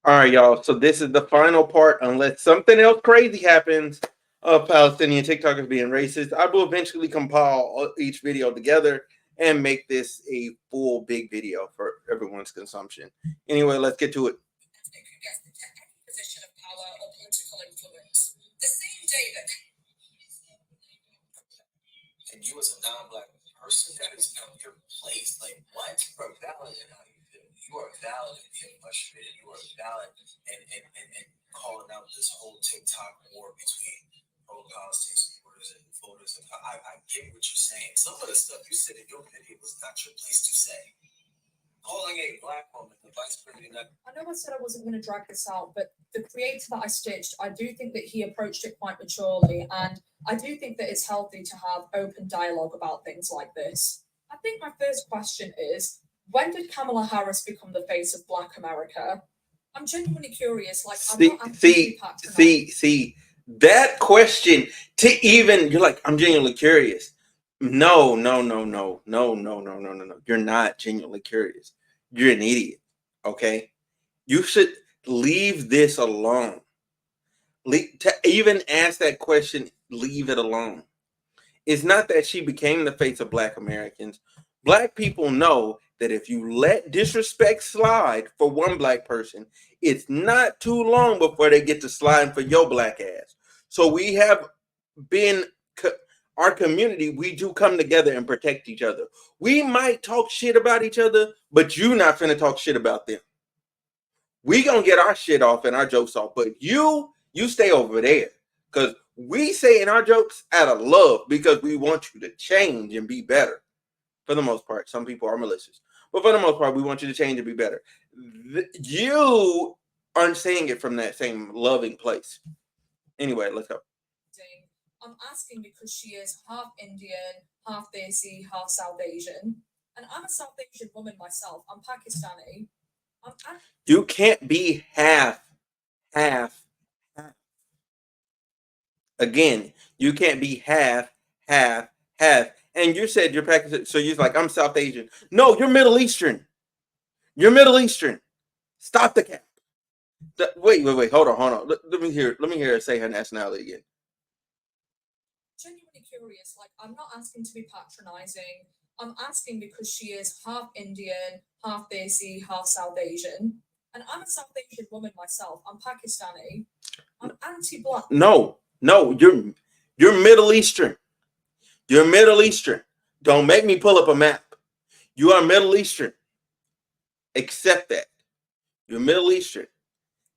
All right, y'all. So this is the final part. Unless something else crazy happens of Palestinian TikTokers being racist, I will eventually compile each video together and make this a full big video for everyone's consumption. Anyway, let's get to it. Position of power or political influence. The same day that and you as a non-black person, that is not your place. Like what? You are valid in how you feel. You are valid in being frustrated. You are valid and calling out this whole TikTok war between pro-Palestinian supporters and voters. I get what you're saying. Some of the stuff you said in your video was not your place to say. Calling a black woman the vice president. I know I said I wasn't going to drag this out, but the creator that I stitched, I do think that he approached it quite maturely, and I do think that it's healthy to have open dialogue about things like this. I think my first question is, when did Kamala Harris become the face of Black America? I'm genuinely curious. Like, see, that question to even, you're like, I'm genuinely curious. No. You're not genuinely curious. You're an idiot. Okay? You should leave this alone. To even ask that question, leave it alone. It's not that she became the face of Black Americans. Black people know that if you let disrespect slide for one Black person, it's not too long before they get to sliding for your Black ass. So we have been, our community, we do come together and protect each other. We might talk shit about each other, but you not finna talk shit about them. We gonna get our shit off and our jokes off, but you stay over there, because we saying our jokes out of love because we want you to change and be better. For the most part, some people are malicious, but for the most part, we want you to change and be better. You aren't saying it from that same loving place. Anyway, let's go. I'm asking because she is half Indian, half Desi, half South Asian, and I'm a South Asian woman myself. I'm Pakistani. You can't be half. Again, you can't be half. And you said you're Pakistan, so you're like, I'm South Asian. No, you're Middle Eastern. You're Middle Eastern. Stop the cap. Wait. Hold on. Let me hear her say her nationality again. Genuinely curious. Like, I'm not asking to be patronizing. I'm asking because she is half Indian, half Desi, half South Asian. And I'm a South Asian woman myself. I'm Pakistani. I'm anti-black. No, you're Middle Eastern. You're Middle Eastern. Don't make me pull up a map. You are Middle Eastern. Accept that. You're Middle Eastern.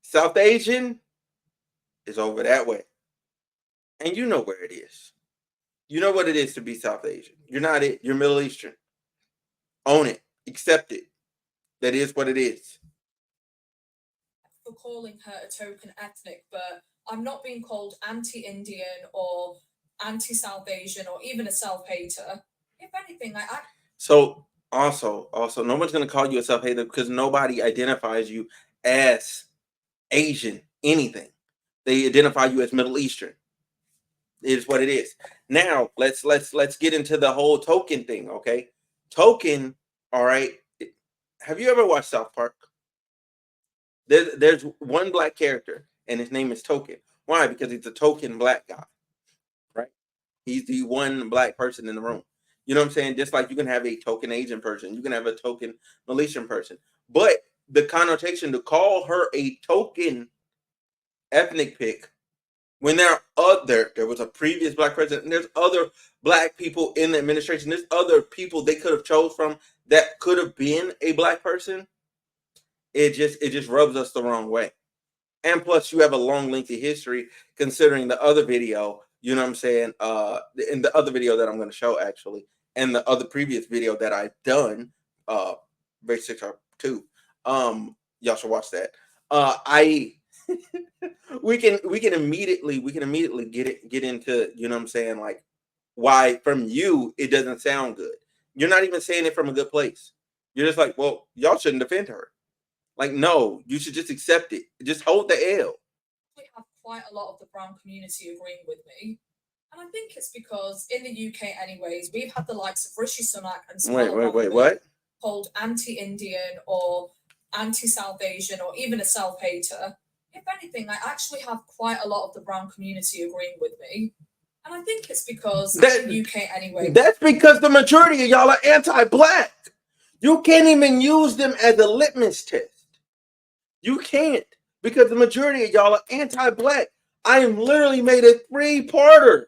South Asian is over that way. And you know where it is. You know what it is to be South Asian. You're not it. You're Middle Eastern. Own it. Accept it. That is what it is. For calling her a token ethnic, but I'm not being called anti-Indian or anti-South Asian or even a self-hater. If anything, I So also, no one's gonna call you a self-hater because nobody identifies you as Asian anything. They identify you as Middle Eastern. It is what it is. Now let's get into the whole token thing, okay? Token, all right. Have you ever watched South Park? There's one black character, and his name is Token. Why? Because he's a token black guy, right? He's the one black person in the room. You know what I'm saying? Just like you can have a token Asian person, you can have a token Malaysian person. But the connotation to call her a token ethnic pick, when there was a previous black president, and there's other black people in the administration, there's other people they could have chose from that could have been a black person. It just rubs us the wrong way. And plus, you have a long, lengthy history considering the other video, you know what I'm saying? In the other video that I'm going to show, actually, and the other previous video that I've done, Race 6R2, y'all should watch that. We can immediately get into, you know what I'm saying, like, why from you it doesn't sound good. You're not even saying it from a good place. You're just like, well, y'all shouldn't defend her. Like, no, you should just accept it. Just hold the L. We have quite a lot of the brown community agreeing with me. And I think it's because in the UK anyways, we've had the likes of Rishi Sunak and some wait, what? Called anti-Indian or anti-South Asian or even a self-hater. If anything, I actually have quite a lot of the brown community agreeing with me. And I think it's because in the UK anyway. That's because the majority of y'all are anti-black. You can't even use them as a litmus test. You can't, because the majority of y'all are anti-black. I am literally made a 3-parter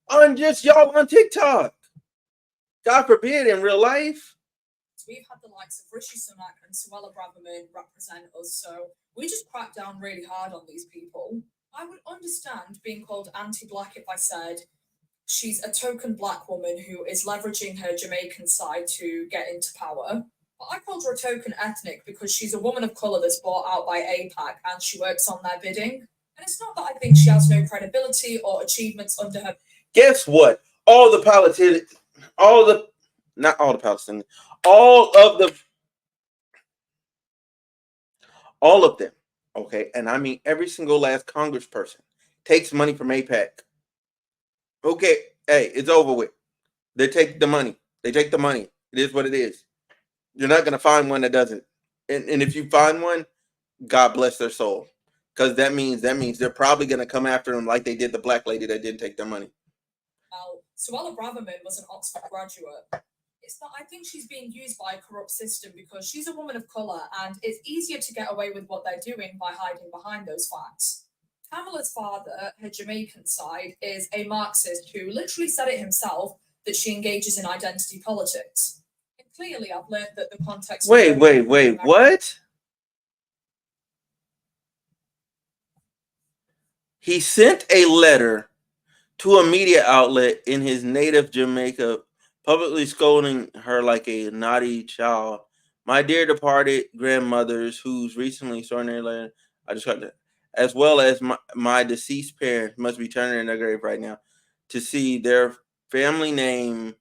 on just y'all on TikTok. God forbid in real life. We've had the likes of Rishi Sunak and Suella Braverman represent us, so we just crack down really hard on these people. I would understand being called anti-black if I said she's a token black woman who is leveraging her Jamaican side to get into power. But I called her a token ethnic because she's a woman of colour that's bought out by APAC and she works on their bidding. And it's not that I think she has no credibility or achievements under her. Guess what? All of them, okay, and I mean every single last congressperson takes money from APAC. Okay, hey, it's over with. They take the money. It is what it is. You're not going to find one that doesn't. And if you find one, God bless their soul. Because that means they're probably going to come after them like they did the black lady that didn't take their money. Suella Braverman was an Oxford graduate. It's that I think she's being used by a corrupt system because she's a woman of colour and it's easier to get away with what they're doing by hiding behind those facts. Kamala's father, her Jamaican side, is a Marxist who literally said it himself that she engages in identity politics. And clearly, I've learned that the context... Wait, what? He sent a letter to a media outlet in his native Jamaica, publicly scolding her like a naughty child. My dear departed grandmothers, who's recently sorry their land, I just got that, as well as my deceased parents, must be turning in their grave right now to see their family's name,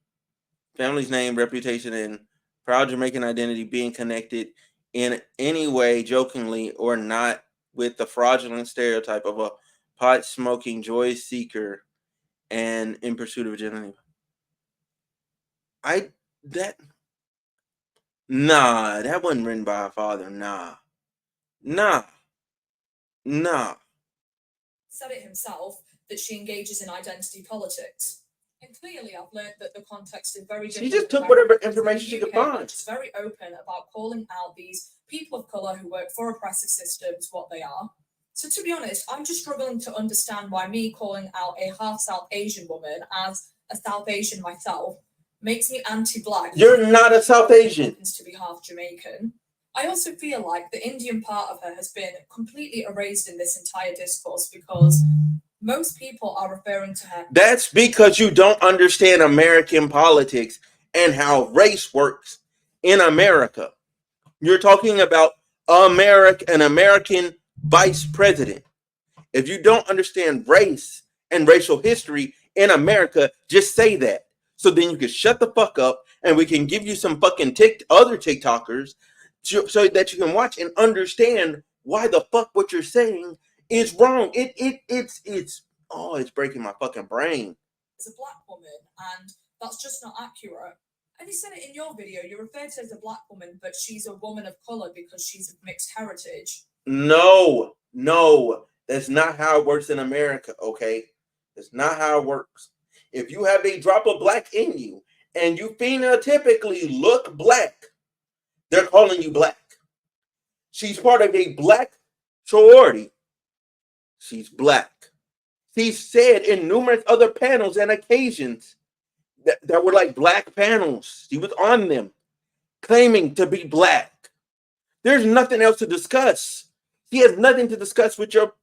reputation, and proud Jamaican identity being connected in any way, jokingly or not, with the fraudulent stereotype of a pot-smoking joy seeker and in pursuit of identity. That wasn't written by a father. Nah. Said it himself that she engages in identity politics. And clearly, I've learned that the context is very different. She just took whatever information she could find. She's very open about calling out these people of colour who work for oppressive systems what they are. So to be honest, I'm just struggling to understand why me calling out a half South Asian woman as a South Asian myself makes me anti-black. You're not a South Asian. Happens to be half Jamaican. I also feel like the Indian part of her has been completely erased in this entire discourse because most people are referring to her. That's because you don't understand American politics and how race works in America. You're talking about an American vice president. If you don't understand race and racial history in America, just say that. So then you can shut the fuck up and we can give you some fucking other TikTokers so that you can watch and understand why the fuck what you're saying is wrong. It's breaking my fucking brain. As a black woman, and that's just not accurate. And you said it in your video. You referred to her as a black woman, but she's a woman of color because she's of mixed heritage. No, that's not how it works in America. Okay, that's not how it works. If you have a drop of black in you and you phenotypically look black, they're calling you black. She's part of a black sorority. She's black. She's said in numerous other panels and occasions that were like black panels. She was on them claiming to be black. There's nothing else to discuss. She has nothing to discuss with your...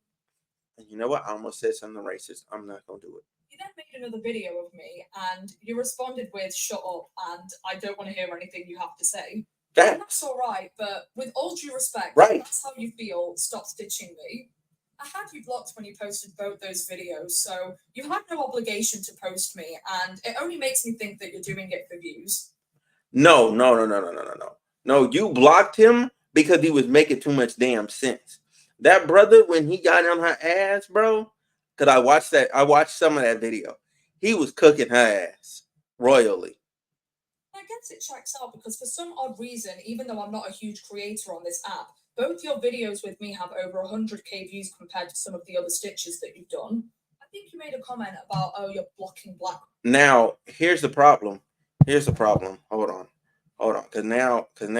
You know what? I almost said something racist. I'm not going to do it. You then made another video of me and you responded with, "Shut up, and I don't want to hear anything you have to say." That's all right, but with all due respect, right. That's how you feel. Stop stitching me. I had you blocked when you posted both those videos, so you had no obligation to post me, and it only makes me think that you're doing it for views. No. No, you blocked him because he was making too much damn sense. That brother, when he got on her ass, bro, because I watched some of that video. He was cooking her ass royally. I guess it checks out because for some odd reason, even though I'm not a huge creator on this app, both your videos with me have over 100k views compared to some of the other stitches that you've done. I think you made a comment about, oh, you're blocking black. Now, here's the problem. Here's the problem. Hold on. Cause now, cause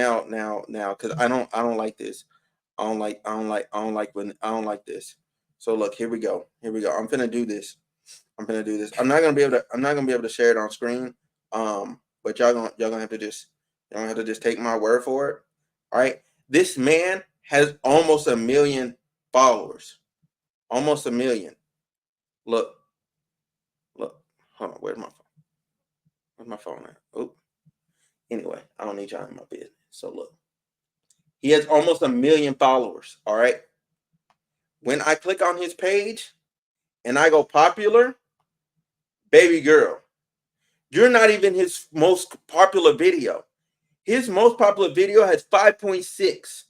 I don't like this. I don't like this. So look, here we go. I'm finna do this. I'm not gonna be able to share it on screen. But y'all gonna have to just take my word for it. All right. This man has almost 1 million followers. Almost 1 million. Look. Hold on. Where's my phone at? Oh. Anyway, I don't need y'all in my business. So look. He has almost 1 million followers. All right. When I click on his page and I go popular, baby girl, you're not even his most popular video. His most popular video has 5.6.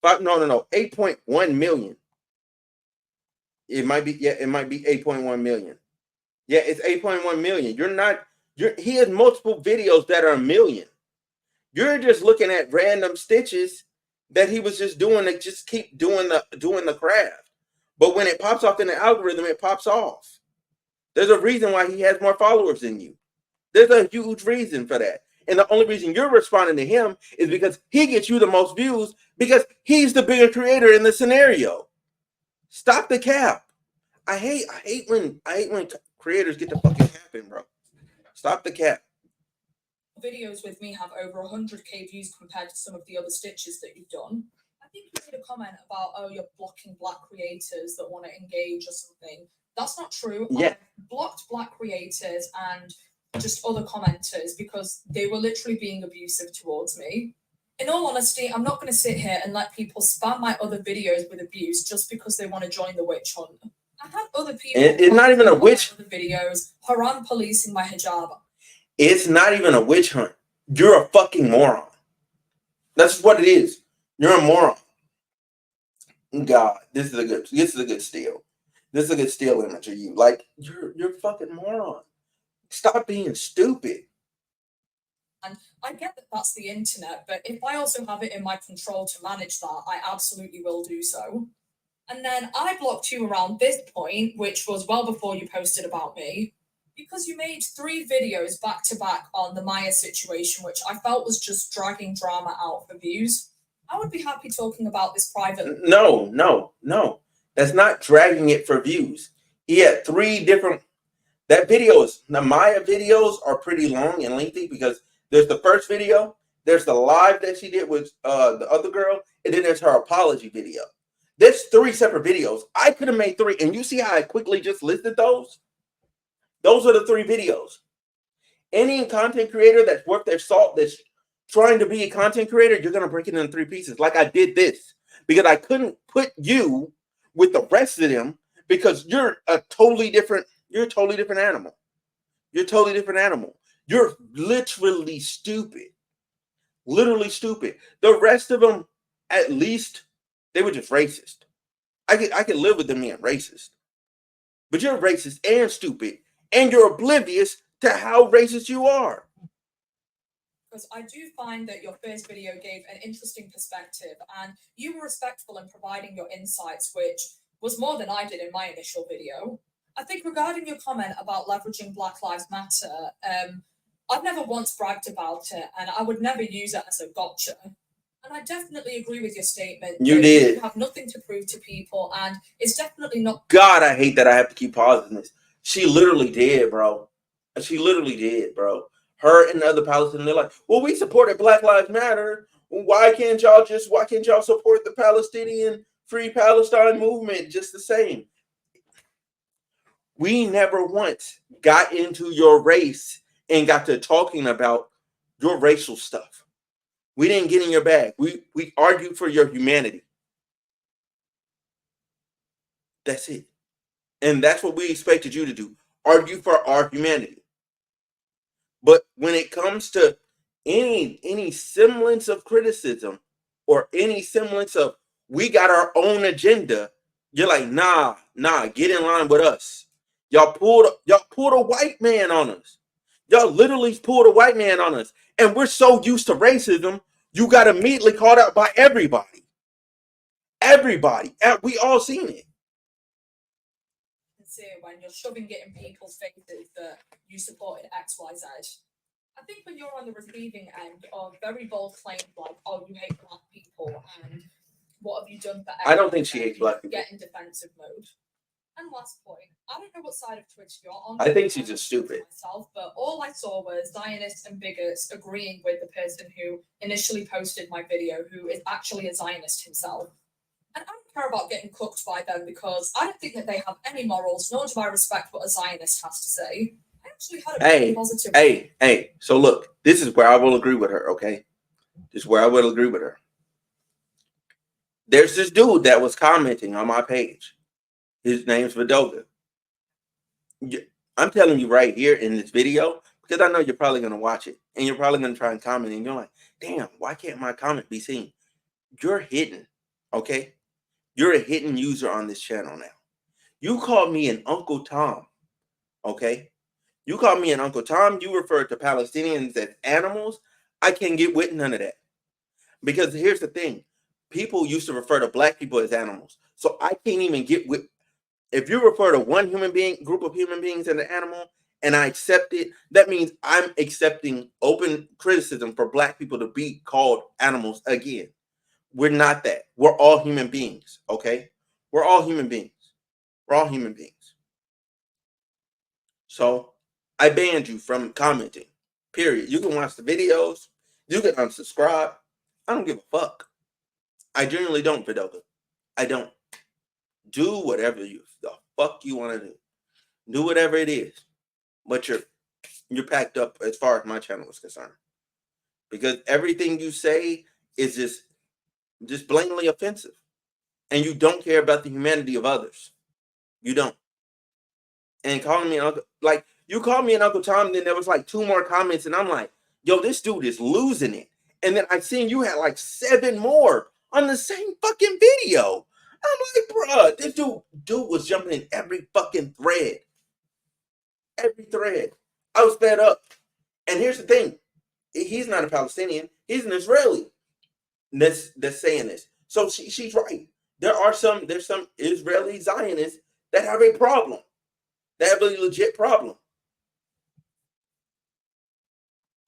8.1 million. It might be 8.1 million. Yeah, it's 8.1 million. He has multiple videos that are 1 million. You're just looking at random stitches that he was just doing to just keep doing the craft. But when it pops off in the algorithm, it pops off. There's a reason why he has more followers than you. There's a huge reason for that. And the only reason you're responding to him is because he gets you the most views because he's the bigger creator in the scenario. Stop the cap. I hate when creators get the fucking cap in, bro. Stop the cap. Videos with me have over 100k views compared to some of the other stitches that you've done. I think you made a comment about, oh, you're blocking black creators that want to engage or something. That's not true. Yeah. I've blocked black creators and just other commenters because they were literally being abusive towards me. In all honesty, I'm not going to sit here and let people spam my other videos with abuse just because they want to join the witch hunt. I've had other people. It's not even a witch. Other videos, Haram policing my hijab. It's not even a witch hunt. You're a fucking moron. That's what it is. You're a moron. God, this is a good steal. This is a good steal image of you. Like you're a fucking moron. Stop being stupid. And I get that that's the internet, but if I also have it in my control to manage that, I absolutely will do so. And then I blocked you around this point, which was well before you posted about me, because you made 3 videos back to back on the Maya situation, which I felt was just dragging drama out for views. I would be happy talking about this privately. No. That's not dragging it for views. He had 3 different. The Maya videos are pretty long and lengthy because there's the first video, there's the live that she did with the other girl, and then there's her apology video. There's 3 separate videos. I could have made 3, and you see how I quickly just listed those? Those are the 3 videos. Any content creator that's worth their salt, that's trying to be a content creator, you're going to break it into 3 pieces. Like I did this because I couldn't put you with the rest of them because you're a totally different animal. You're literally stupid. The rest of them, at least, they were just racist. I could live with them being racist. But you're racist and stupid, and you're oblivious to how racist you are. Because I do find that your first video gave an interesting perspective, and you were respectful in providing your insights, which was more than I did in my initial video. I think regarding your comment about leveraging Black Lives Matter, I've never once bragged about it, and I would never use it as a gotcha. And I definitely agree with your statement. You did. You have nothing to prove to people, and it's definitely not. God, I hate that I have to keep pausing this. She literally did, bro. Her and the other Palestinians, they're like, well, we supported Black Lives Matter. Why can't y'all support the Palestinian Free Palestine movement just the same? We never once got into your race and got to talking about your racial stuff. We didn't get in your bag. We argued for your humanity. That's it. And that's what we expected you to do. Argue for our humanity. But when it comes to any semblance of criticism or any semblance of we got our own agenda, you're like, nah, get in line with us. Y'all pulled a white man on us. Y'all literally pulled a white man on us. And we're so used to racism, you got immediately called out by everybody. Everybody. We all seen it. When you're shoving it in people's faces that you supported XYZ. I think when you're on the receiving end of very bold claims like, oh, you hate black people and what have you done for I don't think she hates black people. Get in defensive mode. And last point, I don't know what side of Twitch you're on. I think she's just stupid. Myself, but all I saw was Zionists and bigots agreeing with the person who initially posted my video, who is actually a Zionist himself. And I don't care about getting cooked by them because I don't think that they have any morals, nor do I respect what a Zionist has to say. I actually had a positive. Hey. So look, this is where I will agree with her, okay? This is where I will agree with her. There's this dude that was commenting on my page. His name's Vidoga. I'm telling you right here in this video, because I know you're probably going to watch it, and you're probably going to try and comment, and you're like, damn, why can't my comment be seen? You're hidden, okay? You're a hidden user on this channel now. You called me an Uncle Tom, okay? You called me an Uncle Tom. You referred to Palestinians as animals. I can't get with none of that. Because here's the thing. People used to refer to black people as animals. So I can't even get with. If you refer to one human being, group of human beings as an animal, and I accept it, that means I'm accepting open criticism for black people to be called animals again. We're not that. We're all human beings, okay? We're all human beings. We're all human beings. So I banned you from commenting, period. You can watch the videos. You can unsubscribe. I don't give a fuck. I genuinely don't, Vidoga. I don't. Do whatever the fuck you want to do. Do whatever it is. But you're packed up as far as my channel is concerned. Because everything you say is just blatantly offensive. And you don't care about the humanity of others. You don't. And calling me an uncle, like, you called me an Uncle Tom, then there was like 2 more comments, and I'm like, yo, this dude is losing it. And then I seen you had like 7 more on the same fucking video. I'm like, bruh, this dude was jumping in every fucking thread. Every thread. I was fed up. And here's the thing. He's not a Palestinian. He's an Israeli that's saying this. So she's right. There's some Israeli Zionists that have a problem. They have a legit problem.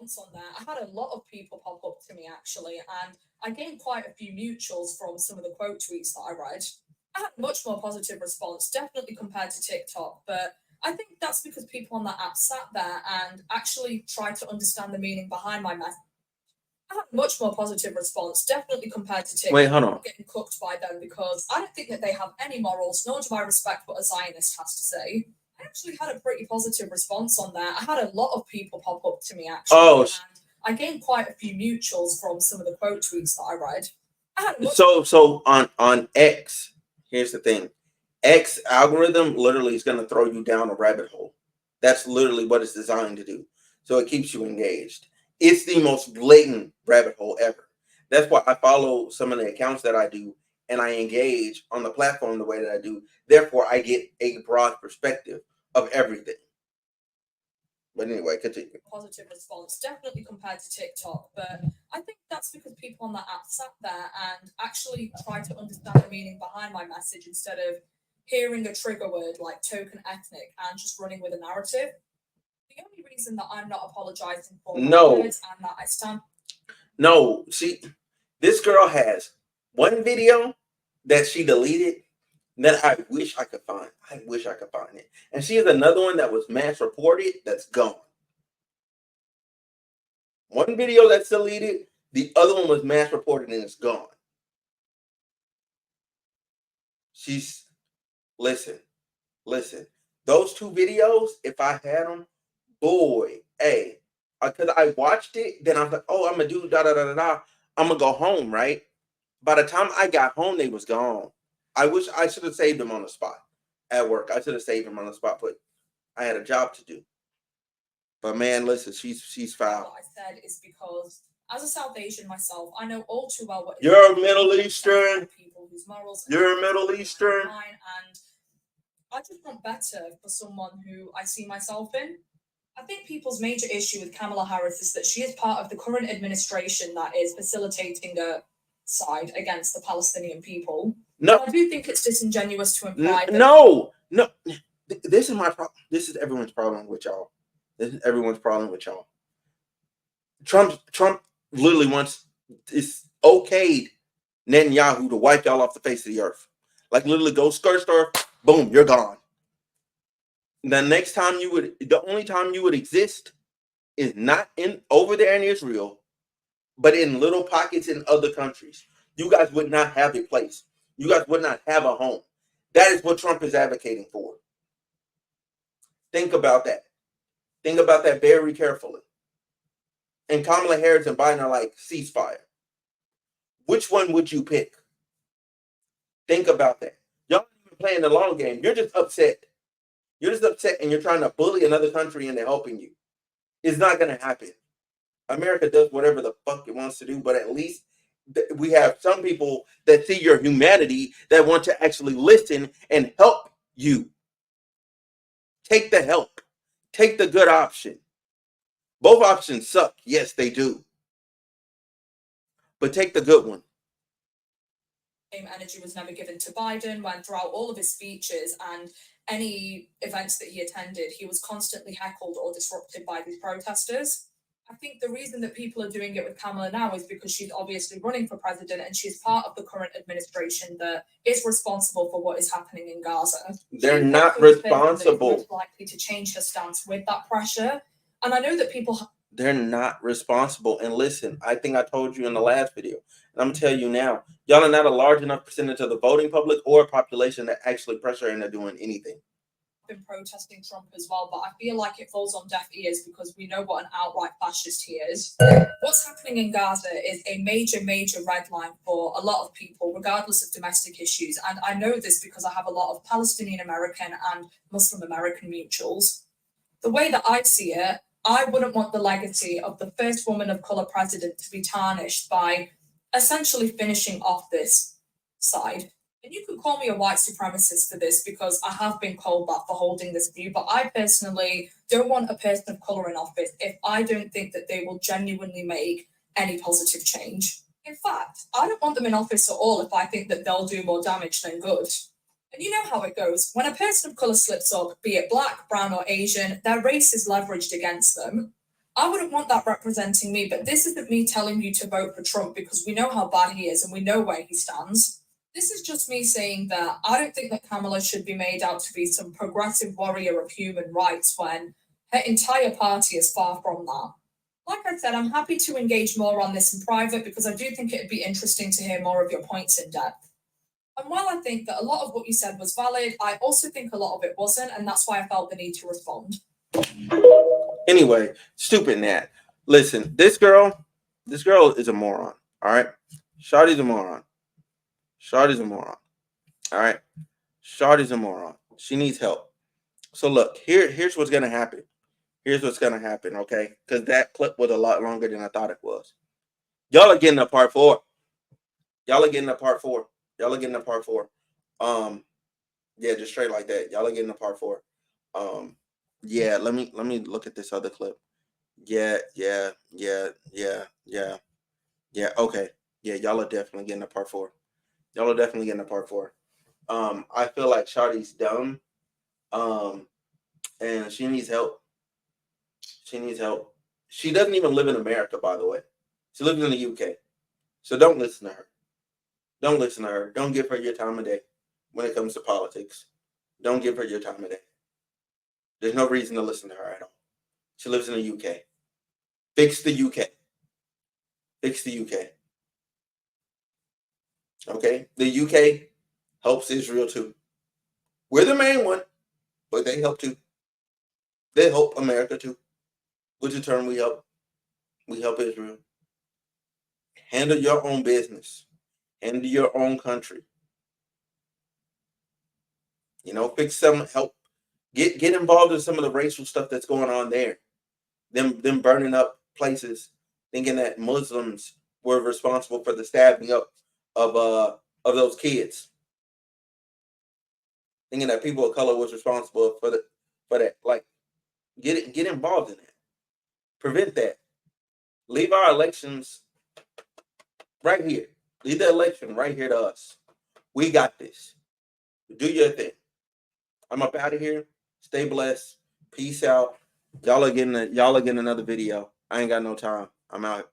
On that, I had a lot of people pop up to me actually, and I gained quite a few mutuals from some of the quote tweets that I read. I had a much more positive response, definitely compared to TikTok, but I think that's because people on that app sat there and actually tried to understand the meaning behind my message. I had a much more positive response, definitely compared to TikTok. Wait, hold on. Getting cooked by them because I don't think that they have any morals, nor do I respect what a Zionist has to say. I actually had a pretty positive response on that. I had a lot of people pop up to me actually. And I gained quite a few mutuals from some of the quote tweets that I read. So on X, here's the thing. X algorithm literally is going to throw you down a rabbit hole. That's literally what it's designed to do. So it keeps you engaged. It's the most blatant rabbit hole ever. That's why I follow some of the accounts that I do, and I engage on the platform the way that I do. Therefore, I get a broad perspective of everything. But anyway, continue. Positive response, definitely compared to TikTok, but I think that's because people on that app sat there and actually tried to understand the meaning behind my message instead of hearing a trigger word like token ethnic and just running with a narrative. The only reason that I'm not apologizing for my words and that I stand. No, see, this girl has one video that she deleted that I wish I could find. I wish I could find it. And she has another one that was mass reported that's gone. One video that's deleted, the other one was mass reported and it's gone. Listen. Those 2 videos, if I had them, boy, hey, because I watched it, then I was like, oh, I'm going to do da-da-da-da-da. I'm going to go home, right? By the time I got home, they was gone. I wish I should have saved them on the spot at work. I should have saved them on the spot, but I had a job to do. But man, listen, she's foul. What I said is because as a South Asian myself, I know all too well what you're Middle Eastern. People whose morals you're Middle Eastern. And I just want better for someone who I see myself in. I think people's major issue with Kamala Harris is that she is part of the current administration that is facilitating a side against the Palestinian people. No, and I do think it's disingenuous to imply that. No. This is my problem. This is everyone's problem with y'all. This is everyone's problem with y'all. Trump literally wants it's okayed Netanyahu to wipe y'all off the face of the earth. Like literally go skirt, boom, you're gone. The only time you would exist is not in over there in Israel, but in little pockets in other countries. You guys would not have a place. You guys would not have a home. That is what Trump is advocating for. Think about that. Think about that very carefully. And Kamala Harris and Biden are like, ceasefire. Which one would you pick? Think about that. Y'all aren't even playing the long game. You're just upset. You're just upset and you're trying to bully another country into helping you. It's not going to happen. America does whatever the fuck it wants to do, but at least we have some people that see your humanity that want to actually listen and help you. Take the help. Take the good option. Both options suck. Yes, they do. But take the good one. Same energy was never given to Biden when throughout all of his speeches and any events that he attended, he was constantly heckled or disrupted by these protesters. I think the reason that people are doing it with Kamala now is because she's obviously running for president and she's part of the current administration that is responsible for what is happening in Gaza. They're not responsible. Most likely to change her stance with that pressure. And I know that people... They're not responsible. And listen, I think I told you in the last video, and I'm going to tell you now, y'all are not a large enough percentage of the voting public or population that actually pressure into doing anything. Been protesting Trump as well, but I feel like it falls on deaf ears because we know what an outright fascist he is. What's happening in Gaza is a major red line for a lot of people, regardless of domestic issues. And I know this because I have a lot of Palestinian American and Muslim American mutuals. The way that I see it, I wouldn't want the legacy of the first woman of color president to be tarnished by essentially finishing off this side. And you can call me a white supremacist for this because I have been called that for holding this view, but I personally don't want a person of color in office if I don't think that they will genuinely make any positive change. In fact, I don't want them in office at all if I think that they'll do more damage than good. And you know how it goes. When a person of color slips up, be it black, brown, or Asian, their race is leveraged against them. I wouldn't want that representing me, but this isn't me telling you to vote for Trump because we know how bad he is and we know where he stands. This is just me saying that I don't think that Kamala should be made out to be some progressive warrior of human rights when her entire party is far from that. Like I said, I'm happy to engage more on this in private because I do think it'd be interesting to hear more of your points in depth. And while I think that a lot of what you said was valid, I also think a lot of it wasn't, and that's why I felt the need to respond. Anyway, stupid Nat. Listen, this girl is a moron. All right, Shawty's a moron. Shawty's a moron. All right, Shawty's a moron. She needs help. So look, here's what's gonna happen. Here's what's gonna happen. Okay, because that clip was a lot longer than I thought it was. Y'all are getting a part 4. Y'all are getting a part 4. Y'all are getting a part 4. Yeah, just straight like that. Y'all are getting a part 4. Yeah, let me look at this other clip. Yeah. Okay. Yeah, y'all are definitely getting a part 4. Y'all are definitely getting a part 4. I feel like Shawty's dumb. And she needs help. She needs help. She doesn't even live in America, by the way. She lives in the UK. So don't listen to her. Don't listen to her. Don't give her your time of day when it comes to politics. Don't give her your time of day. There's no reason to listen to her at all. She lives in the UK. Fix the UK. Fix the UK. Okay? The UK helps Israel too. We're the main one, but they help too. They help America too. Which in turn we help Israel. Handle your own business. Handle your own country. You know, fix some, help. Get involved in some of the racial stuff that's going on there. Them burning up places, thinking that Muslims were responsible for the stabbing up of those kids. Thinking that people of color was responsible for that. Like, Get involved in that. Prevent that. Leave our elections right here. Leave the election right here to us. We got this. Do your thing. I'm up out of here. Stay blessed. Peace out. Y'all are getting another video. I ain't got no time. I'm out.